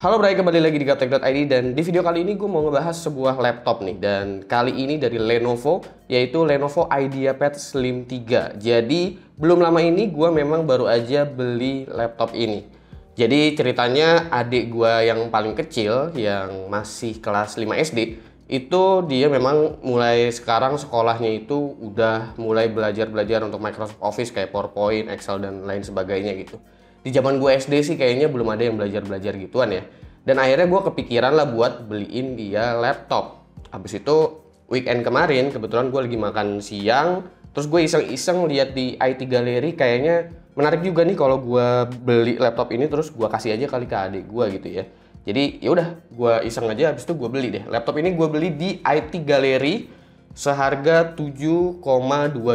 Halo Bray, kembali lagi di Gaptek.id dan di video kali ini gue mau ngebahas sebuah laptop nih. Dan kali ini dari Lenovo, yaitu Lenovo IdeaPad Slim 3. Jadi belum lama ini gue memang baru aja beli laptop ini. Jadi ceritanya adik gue yang paling kecil, yang masih kelas 5 SD, itu dia memang mulai sekarang sekolahnya itu udah mulai belajar untuk Microsoft Office kayak PowerPoint, Excel, dan lain sebagainya gitu. Di zaman gue SD sih kayaknya belum ada yang belajar gituan ya. Dan akhirnya gue kepikiran lah buat beliin dia laptop. Habis itu weekend kemarin kebetulan gue lagi makan siang, terus gue iseng-iseng lihat di IT Gallery, kayaknya menarik juga nih kalau gue beli laptop ini terus gue kasih aja kali ke adik gue gitu ya. Jadi ya udah, gue iseng aja, habis itu gue beli deh. Laptop ini gue beli di IT Gallery seharga 7,2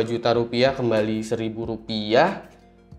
juta rupiah, kembali 1.000 rupiah.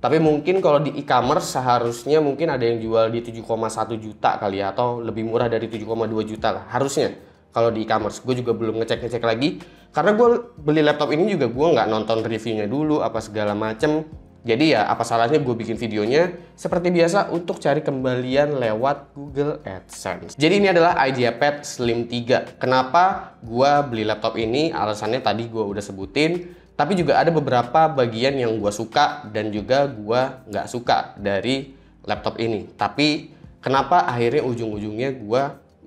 Tapi mungkin kalau di e-commerce seharusnya mungkin ada yang jual di 7,1 juta kali ya, atau lebih murah dari 7,2 juta lah harusnya kalau di e-commerce. Gue juga belum ngecek lagi karena gue beli laptop ini juga gue nggak nonton reviewnya dulu apa segala macem. Jadi ya apa salahnya gue bikin videonya seperti biasa untuk cari kembalian lewat Google AdSense. Jadi ini adalah IdeaPad Slim 3. Kenapa gue beli laptop ini? Alasannya tadi gue udah sebutin. Tapi juga ada beberapa bagian yang gue suka dan juga gue nggak suka dari laptop ini. Tapi kenapa akhirnya ujung-ujungnya gue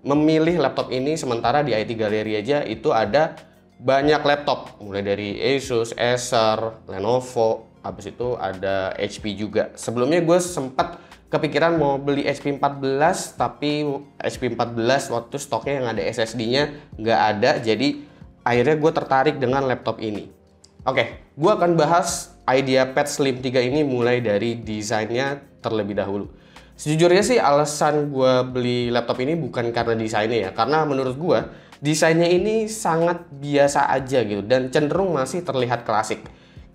memilih laptop ini, sementara di IT Gallery aja itu ada banyak laptop. Mulai dari Asus, Acer, Lenovo, habis itu ada HP juga. Sebelumnya gue sempat kepikiran mau beli HP 14, tapi HP 14 waktu stoknya yang ada SSD-nya nggak ada. Jadi akhirnya gue tertarik dengan laptop ini. Oke, gue akan bahas IdeaPad Slim 3 ini mulai dari desainnya terlebih dahulu. Sejujurnya sih alasan gue beli laptop ini bukan karena desainnya ya, karena menurut gue desainnya ini sangat biasa aja gitu dan cenderung masih terlihat klasik.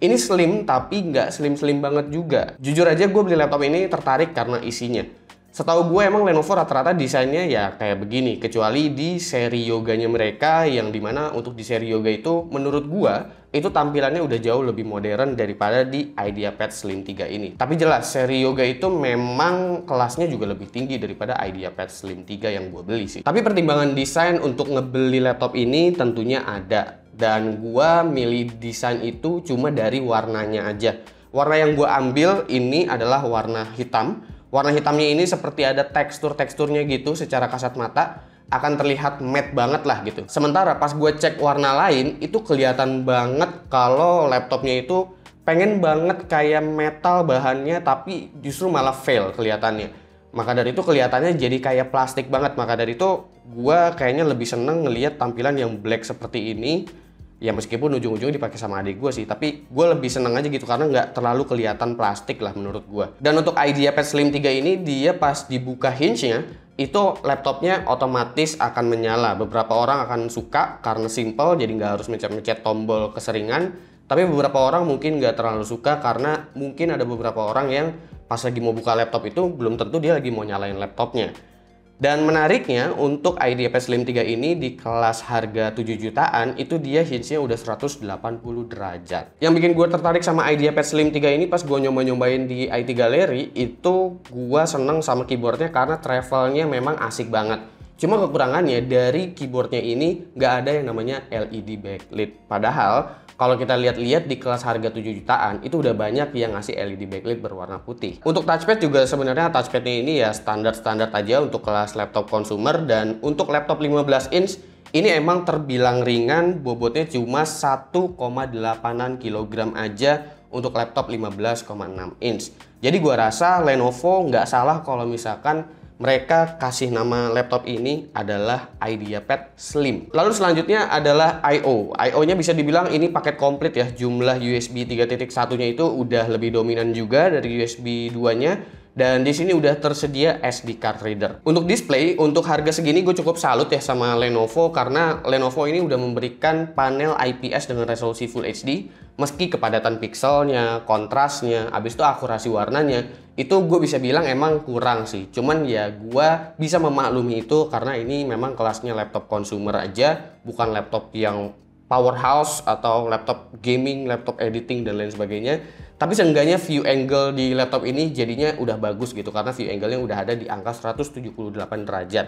Ini slim tapi nggak slim-slim banget juga. Jujur aja gue beli laptop ini tertarik karena isinya. Setahu gue emang Lenovo rata-rata desainnya ya kayak begini, kecuali di seri Yoga-nya mereka, yang dimana untuk di seri Yoga itu menurut gue itu tampilannya udah jauh lebih modern daripada di IdeaPad Slim 3 ini. Tapi jelas seri Yoga itu memang kelasnya juga lebih tinggi daripada IdeaPad Slim 3 yang gue beli sih. Tapi pertimbangan desain untuk ngebeli laptop ini tentunya ada, dan gue milih desain itu cuma dari warnanya aja. Warna yang gue ambil ini adalah warna hitam. Warna hitamnya ini seperti ada teksturnya gitu, secara kasat mata akan terlihat matte banget lah gitu. Sementara pas gue cek warna lain, itu kelihatan banget kalau laptopnya itu pengen banget kayak metal bahannya, tapi justru malah fail kelihatannya. Maka dari itu kelihatannya jadi kayak plastik banget. Maka dari itu gue kayaknya lebih seneng ngelihat tampilan yang black seperti ini. Ya meskipun ujung-ujungnya dipakai sama adik gue sih, tapi gue lebih seneng aja gitu karena nggak terlalu kelihatan plastik lah menurut gue. Dan untuk IdeaPad Slim 3 ini, dia pas dibuka hinge-nya itu laptopnya otomatis akan menyala. Beberapa orang akan suka karena simple, jadi nggak harus mencet-mencet tombol keseringan. Tapi beberapa orang mungkin nggak terlalu suka karena mungkin ada beberapa orang yang pas lagi mau buka laptop itu belum tentu dia lagi mau nyalain laptopnya. Dan menariknya untuk IdeaPad Slim 3 ini di kelas harga 7 jutaan itu dia hinge-nya udah 180 derajat. Yang bikin gue tertarik sama IdeaPad Slim 3 ini pas gue nyobain di IT Gallery, itu gue seneng sama keyboardnya karena travelnya memang asik banget. Cuma kekurangannya dari keyboardnya ini nggak ada yang namanya LED backlit. Padahal kalau kita lihat-lihat di kelas harga 7 jutaan itu udah banyak yang ngasih LED backlit berwarna putih. Untuk touchpad juga sebenarnya touchpadnya ini ya standar-standar aja untuk kelas laptop consumer, dan untuk laptop 15 inch ini emang terbilang ringan, bobotnya cuma 1,8 kg aja untuk laptop 15,6 inch. Jadi gua rasa Lenovo nggak salah kalau misalkan mereka kasih nama laptop ini adalah IdeaPad Slim. Lalu selanjutnya adalah I/O. I/O-nya bisa dibilang ini paket komplit ya. Jumlah USB 3.1-nya itu udah lebih dominan juga dari USB 2-nya. Dan di sini udah tersedia SD card reader. Untuk display, untuk harga segini gue cukup salut ya sama Lenovo, karena Lenovo ini udah memberikan panel IPS dengan resolusi Full HD. Meski kepadatan pixelnya, kontrasnya, abis itu akurasi warnanya, itu gue bisa bilang emang kurang sih. Cuman ya gue bisa memaklumi itu karena ini memang kelasnya laptop consumer aja, bukan laptop yang powerhouse atau laptop gaming, laptop editing dan lain sebagainya. Tapi seenggaknya view angle di laptop ini jadinya udah bagus gitu karena view angle-nya udah ada di angka 178 derajat.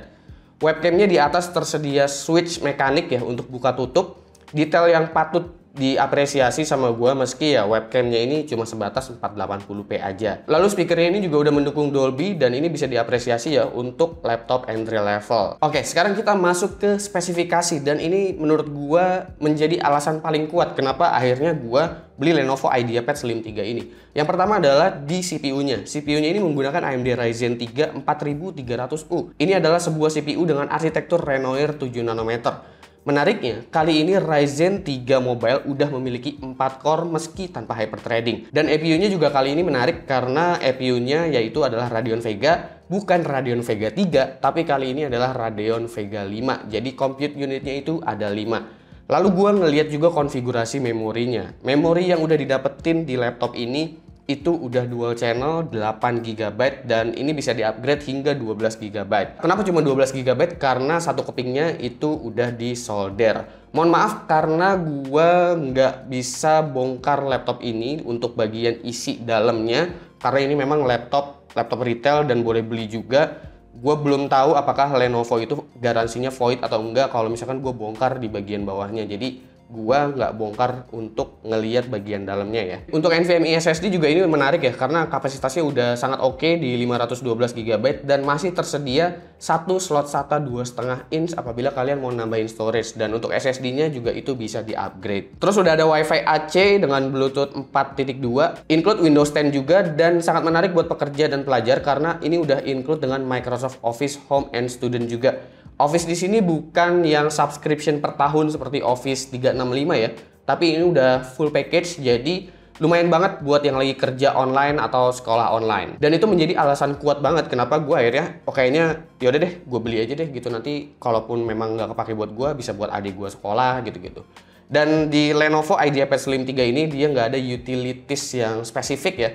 Webcamnya di atas tersedia switch mekanik ya untuk buka tutup. Detail yang patut diapresiasi sama gua meski ya webcamnya ini cuma sebatas 480p aja. Lalu speakernya ini juga udah mendukung Dolby dan ini bisa diapresiasi ya untuk laptop entry level. Oke, sekarang kita masuk ke spesifikasi dan ini menurut gua menjadi alasan paling kuat kenapa akhirnya gua beli Lenovo IdeaPad Slim 3 ini. Yang pertama adalah di CPU-nya. CPU-nya ini menggunakan AMD Ryzen 3 4300U. Ini adalah sebuah CPU dengan arsitektur Renoir 7 nanometer. Menariknya, kali ini Ryzen 3 Mobile udah memiliki 4 core meski tanpa hyperthreading. Dan EPU-nya juga kali ini menarik karena EPU-nya yaitu adalah Radeon Vega, bukan Radeon Vega 3, tapi kali ini adalah Radeon Vega 5. Jadi compute unitnya itu ada 5. Lalu gua ngeliat juga konfigurasi memorinya. Memori yang udah didapetin di laptop ini itu udah dual channel 8GB dan ini bisa di-upgrade hingga 12GB. Kenapa cuma 12GB? Karena satu kepingnya itu udah disolder. Mohon maaf karena gua nggak bisa bongkar laptop ini untuk bagian isi dalamnya karena ini memang laptop retail dan boleh beli juga. Gue belum tahu apakah Lenovo itu garansinya void atau enggak kalau misalkan gue bongkar di bagian bawahnya. Jadi gua nggak bongkar untuk ngeliat bagian dalamnya ya. Untuk NVMe SSD juga ini menarik ya karena kapasitasnya udah sangat oke di 512GB dan masih tersedia satu slot SATA 2,5 inch apabila kalian mau nambahin storage, dan untuk SSD-nya juga itu bisa di-upgrade. Terus udah ada Wi-Fi AC dengan Bluetooth 4.2, include Windows 10 juga, dan sangat menarik buat pekerja dan pelajar karena ini udah include dengan Microsoft Office Home and Student juga. Office di sini bukan yang subscription per tahun seperti Office 365 ya, tapi ini udah full package, jadi lumayan banget buat yang lagi kerja online atau sekolah online. Dan itu menjadi alasan kuat banget kenapa gue akhirnya kayaknya yaudah deh gue beli aja deh gitu, nanti kalaupun memang nggak kepake buat gue bisa buat adik gue sekolah gitu-gitu. Dan di Lenovo IdeaPad Slim 3 ini dia nggak ada utilities yang spesifik ya.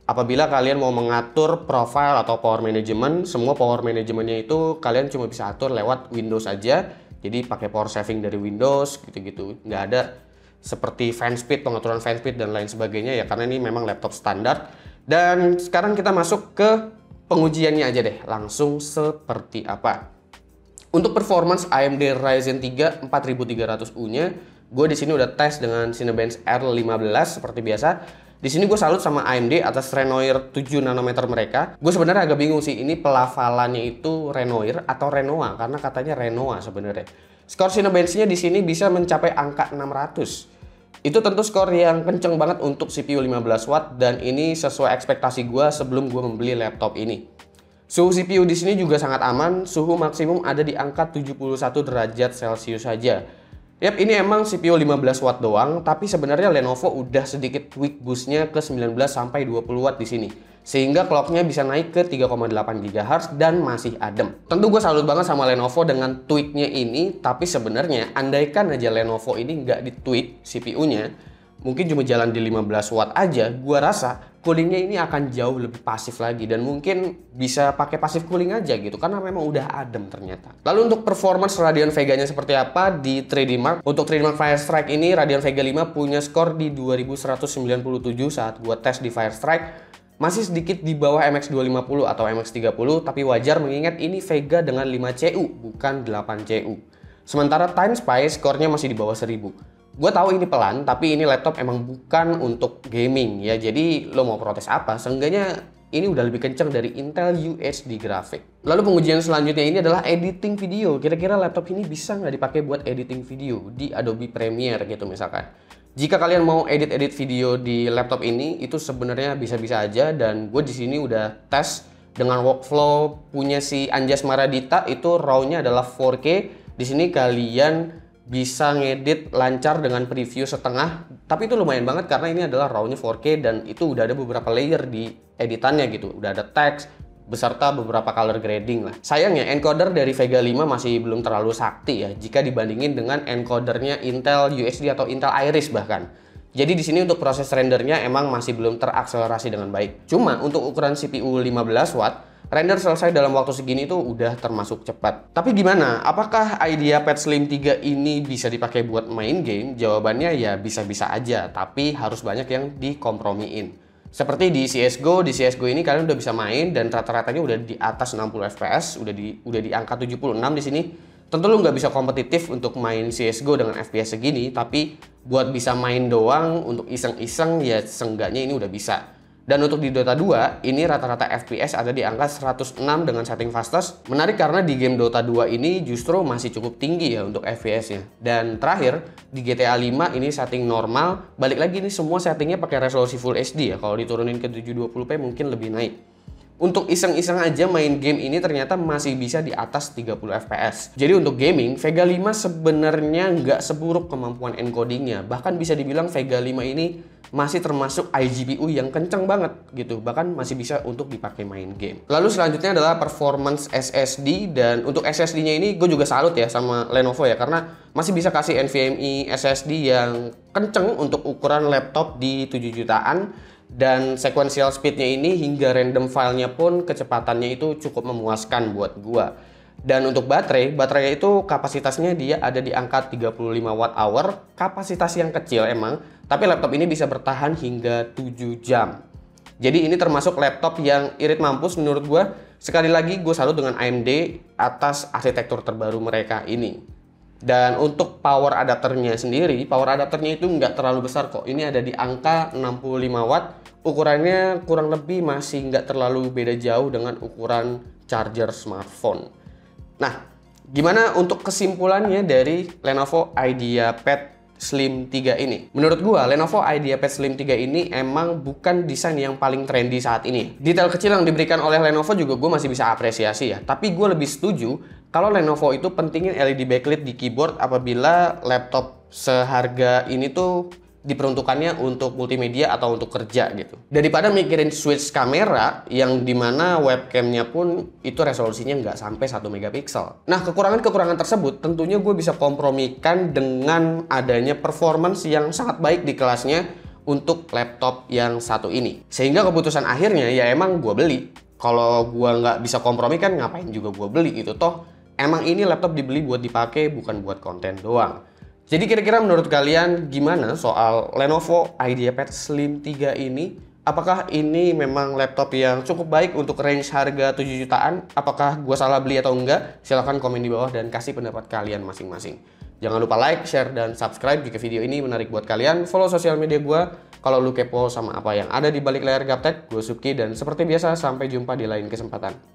Apabila kalian mau mengatur profile atau power management, semua power managementnya itu kalian cuma bisa atur lewat Windows aja. Jadi pakai power saving dari Windows gitu-gitu. Nggak ada seperti fan speed, pengaturan fan speed dan lain sebagainya ya, karena ini memang laptop standar. Dan sekarang kita masuk ke pengujiannya aja deh, langsung seperti apa. Untuk performance AMD Ryzen 3 4300U-nya, gue di sini udah tes dengan Cinebench R15 seperti biasa. Di sini gue salut sama AMD atas Renoir 7 nanometer mereka. Gue sebenarnya agak bingung sih, ini pelafalannya itu Renoir atau Renoa, karena katanya Renoa sebenarnya. Skor Cinebench-nya di sini bisa mencapai angka 600. Itu tentu skor yang kenceng banget untuk CPU 15 watt dan ini sesuai ekspektasi gue sebelum gue membeli laptop ini. Suhu CPU di sini juga sangat aman, suhu maksimum ada di angka 71 derajat Celcius saja. Yap, ini emang CPU 15 watt doang, tapi sebenarnya Lenovo udah sedikit tweak boostnya ke 19 sampai 20 watt di sini. Sehingga clocknya bisa naik ke 3,8 GHz dan masih adem. Tentu gue salut banget sama Lenovo dengan tweaknya ini, tapi sebenarnya andaikan aja Lenovo ini nggak ditweak CPU-nya, mungkin cuma jalan di 15 watt aja, gue rasa coolingnya ini akan jauh lebih pasif lagi dan mungkin bisa pakai pasif cooling aja gitu karena memang udah adem ternyata. Lalu untuk performance Radeon Vega-nya seperti apa di 3D Mark? Untuk 3D Mark Firestrike ini Radeon Vega 5 punya skor di 2197 saat gua tes di Firestrike. Masih sedikit di bawah MX250 atau MX30, tapi wajar mengingat ini Vega dengan 5CU bukan 8CU. Sementara TimeSpy skornya masih di bawah 1000. Gue tahu ini pelan, tapi ini laptop emang bukan untuk gaming ya. Jadi lo mau protes apa? Seenggaknya ini udah lebih kencang dari Intel UHD Graphic. Lalu pengujian selanjutnya ini adalah editing video. Kira-kira laptop ini bisa nggak dipakai buat editing video di Adobe Premiere gitu misalkan. Jika kalian mau edit-edit video di laptop ini, itu sebenarnya bisa-bisa aja. Dan gue di sini udah tes dengan workflow punya si Anjas Maradita, itu RAW-nya adalah 4K. Di sini kalian bisa ngedit lancar dengan preview setengah, tapi itu lumayan banget karena ini adalah RAW-nya 4K dan itu udah ada beberapa layer di editannya gitu. Udah ada teks beserta beberapa color grading lah. Sayangnya encoder dari Vega 5 masih belum terlalu sakti ya jika dibandingin dengan encodernya Intel UHD atau Intel Iris bahkan. Jadi di sini untuk proses rendernya emang masih belum terakselerasi dengan baik. Cuma untuk ukuran CPU 15 watt, render selesai dalam waktu segini tuh udah termasuk cepat. Tapi gimana? Apakah IdeaPad Slim 3 ini bisa dipakai buat main game? Jawabannya ya bisa-bisa aja, tapi harus banyak yang dikompromiin. Seperti di CSGO ini kalian udah bisa main dan rata-ratanya udah di atas 60 fps, udah di angka 76 di sini. Tentu lu nggak bisa kompetitif untuk main CSGO dengan FPS segini, tapi buat bisa main doang untuk iseng-iseng ya seenggaknya ini udah bisa. Dan untuk di Dota 2, ini rata-rata FPS ada di angka 106 dengan setting fastest. Menarik karena di game Dota 2 ini justru masih cukup tinggi ya untuk FPS-nya. Dan terakhir, di GTA 5 ini setting normal. Balik lagi ini semua settingnya pakai resolusi Full HD ya. Kalau diturunin ke 720p mungkin lebih naik. Untuk iseng-iseng aja main game ini ternyata masih bisa di atas 30 fps. Jadi untuk gaming, Vega 5 sebenarnya nggak seburuk kemampuan encodingnya. Bahkan bisa dibilang Vega 5 ini masih termasuk iGPU yang kenceng banget gitu. Bahkan masih bisa untuk dipakai main game. Lalu selanjutnya adalah performance SSD. Dan untuk SSD-nya ini gue juga salut ya sama Lenovo ya. Karena masih bisa kasih NVMe SSD yang kenceng untuk ukuran laptop di 7 jutaan. Dan sequential speednya ini hingga random filenya pun kecepatannya itu cukup memuaskan buat gua. Dan untuk baterai itu kapasitasnya dia ada di angka 35 watt hour, kapasitas yang kecil emang, tapi laptop ini bisa bertahan hingga 7 jam. Jadi ini termasuk laptop yang irit mampus menurut gua. Sekali lagi gue salut dengan AMD atas arsitektur terbaru mereka ini. Dan untuk power adapternya sendiri, power adapternya itu nggak terlalu besar kok. Ini ada di angka 65 watt. Ukurannya kurang lebih masih nggak terlalu beda jauh dengan ukuran charger smartphone. Nah, gimana untuk kesimpulannya dari Lenovo IdeaPad Slim 3 ini? Menurut gua, Lenovo IdeaPad Slim 3 ini emang bukan desain yang paling trendy saat ini. Detail kecil yang diberikan oleh Lenovo juga gue masih bisa apresiasi ya. Tapi gue lebih setuju kalau Lenovo itu pentingin LED backlit di keyboard apabila laptop seharga ini tuh diperuntukannya untuk multimedia atau untuk kerja gitu. Daripada mikirin switch kamera yang dimana webcamnya pun itu resolusinya nggak sampai 1 megapiksel. Nah, kekurangan-kekurangan tersebut tentunya gue bisa kompromikan dengan adanya performance yang sangat baik di kelasnya untuk laptop yang satu ini. Sehingga keputusan akhirnya ya emang gue beli. Kalau gue nggak bisa kompromi kan ngapain juga gue beli gitu. Toh emang ini laptop dibeli buat dipakai bukan buat konten doang. Jadi kira-kira menurut kalian gimana soal Lenovo IdeaPad Slim 3 ini? Apakah ini memang laptop yang cukup baik untuk range harga 7 jutaan? Apakah gue salah beli atau enggak? Silahkan komen di bawah dan kasih pendapat kalian masing-masing. Jangan lupa like, share, dan subscribe jika video ini menarik buat kalian. Follow sosial media gue kalau lu kepo sama apa yang ada di balik layar Gaptek. Gue Subki dan seperti biasa sampai jumpa di lain kesempatan.